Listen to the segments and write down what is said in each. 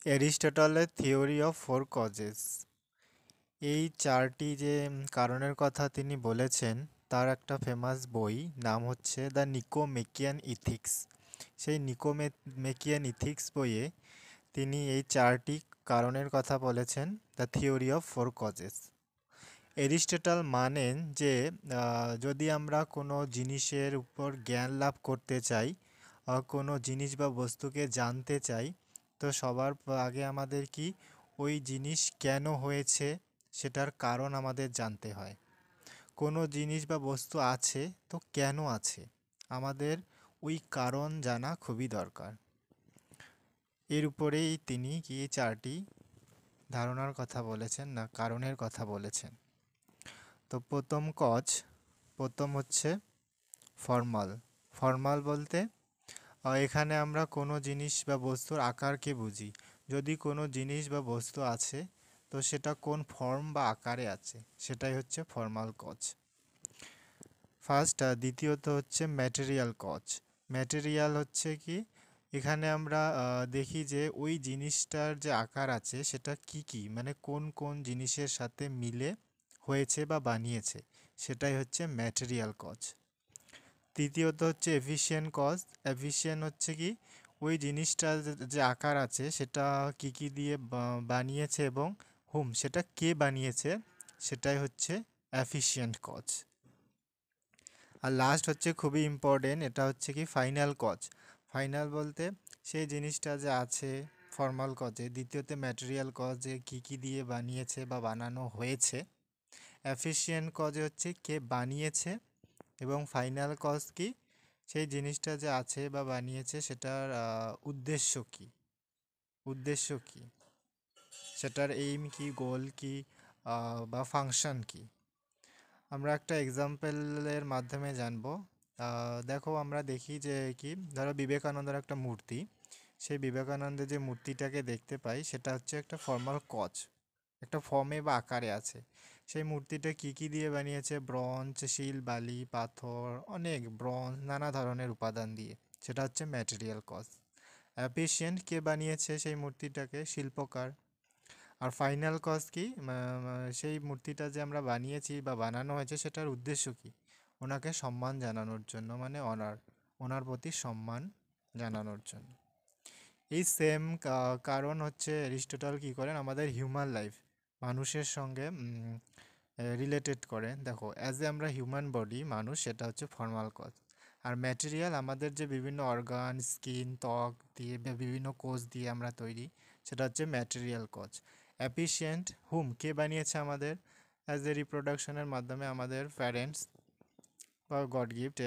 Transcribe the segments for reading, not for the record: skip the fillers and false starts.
এরিস্টটলের theory of four causes, এই চারটি যে কারণের কথা তিনি বলেছেন তার একটা ফেমাস বই নাম হচ্ছে দ্য নিকোমেকিয়ান ইথিক্স। সেই নিকোমেকিয়ান ইথিক্স বইয়ে তিনি এই চারটি কারণের কথা বলেছেন, the theory of four causes. Aristotle মানেন যে যদি আমরা কোনো জিনিসের উপর জ্ঞান লাভ করতে চাই, কোনো জিনিস বা বস্তুকে জানতে চাই, তো সবার আগে আমাদের কি ওই জিনিস কেন হয়েছে সেটার কারণ আমাদের জানতে হয়। কোনো জিনিস বা বস্তু আছে তো কেন আছে, আমাদের ওই কারণ জানা খুবই দরকার। এর উপরেই তিনি কি চারটি ধারণার কথা বলেছেন, না কারণের কথা বলেছেন। তো প্রথম হচ্ছে ফর্মাল। ফর্মাল বলতে এখানে আমরা কোনো জিনিস বা বস্তুর আকারকে বুঝি। যদি কোনো জিনিস বা বস্তু আছে তো সেটা কোন ফর্ম বা আকারে আছে, সেটাই হচ্ছে ফর্মাল কজ। দ্বিতীয়ত হচ্ছে ম্যাটেরিয়াল কজ। ম্যাটেরিয়াল হচ্ছে কি, এখানে আমরা দেখি যে ওই জিনিসটার যে আকার আছে সেটা কি কি, মানে কোন কোন জিনিসের সাথে মিলে হয়েছে বা বানিয়েছে, সেটাই হচ্ছে ম্যাটেরিয়াল কজ। তৃতীয়ত হচ্ছে এফিশিয়েন্ট কজ। এফিশিয়েন্ট হচ্ছে কি, ওই জিনিসটার যে আকার আছে সেটা কি কি দিয়ে বানিয়েছে এবং সেটা কে বানিয়েছে, সেটাই হচ্ছে এফিশিয়েন্ট কজ। আর লাস্ট হচ্ছে খুবই ইম্পর্টেন্ট, এটা হচ্ছে কি ফাইনাল কজ। ফাইনাল বলতে সেই জিনিসটা যে আছে ফর্মাল কজে, দ্বিতীয়তে ম্যাটেরিয়াল কজে কি কি দিয়ে বানিয়েছে বা বানানো হয়েছে, এফিশিয়েন্ট কজে হচ্ছে কে বানিয়েছে, এবং ফাইনাল কজ কি, সেই জিনিসটা যে আছে বা বানিয়েছে সেটার উদ্দেশ্য কি, উদ্দেশ্য কি, সেটার এইম কি, গোল কি, বা ফাংশন কি। আমরা একটা এক্সাম্পলের মাধ্যমে জানবো। দেখো আমরা দেখি যে কি, ধরো বিবেকানন্দের একটা মূর্তি, সেই বিবেকানন্দের যে মূর্তিটাকে দেখতে পাই সেটা হচ্ছে একটা ফর্মাল কজ, একটা ফর্মে বা আকারে আছে। সেই মূর্তিটা কি কি দিয়ে বানিয়েছে, ব্রোঞ্জ, শিল, বালি, পাথর, অনেক ব্রোঞ্জ, নানা ধরনের উপাদান দিয়ে, সেটা হচ্ছে ম্যাটেরিয়াল কজ। এফিশিয়েন্ট কে বানিয়েছে সেই মূর্তিটাকে, শিল্পকার। আর ফাইনাল কজ কি, সেই মূর্তিটা যে আমরা বানিয়েছি বা বানানো হয়েছে সেটার উদ্দেশ্য কি, ওনাকে সম্মান জানানোর জন্য, মানে ওনার প্রতি সম্মান জানানোর জন্য। এই সেম কারণ হচ্ছে অ্যারিস্টটল কী করেন আমাদের হিউম্যান লাইফ, মানুষের সঙ্গে রিলেটেড করেন। দেখো অ্যাজ এ আমরা হিউম্যান বডি মানুষ, সেটা হচ্ছে ফর্মাল কজ। আর ম্যাটেরিয়াল আমাদের যে বিভিন্ন অর্গান, স্কিন, ত্বক দিয়ে বা বিভিন্ন কোষ দিয়ে আমরা তৈরি, সেটা হচ্ছে ম্যাটেরিয়াল কজ। অ্যাফিশিয়েন্ট কে বানিয়েছে আমাদের, অ্যাজ এ রিপ্রোডাকশনের মাধ্যমে আমাদের প্যারেন্টস বা গড গিফট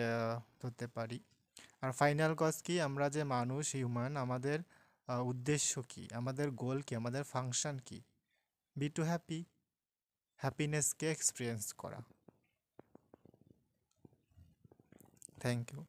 ধরতে পারি। আর ফাইনাল কজ কি, আমরা যে মানুষ হিউম্যান, আমাদের উদ্দেশ্য কি, আমাদের গোল কি, আমাদের ফাংশন কি, বি টু হ্যাপি, হ্যাপিনেসকে এক্সপিরিয়েন্স করা। Thank you.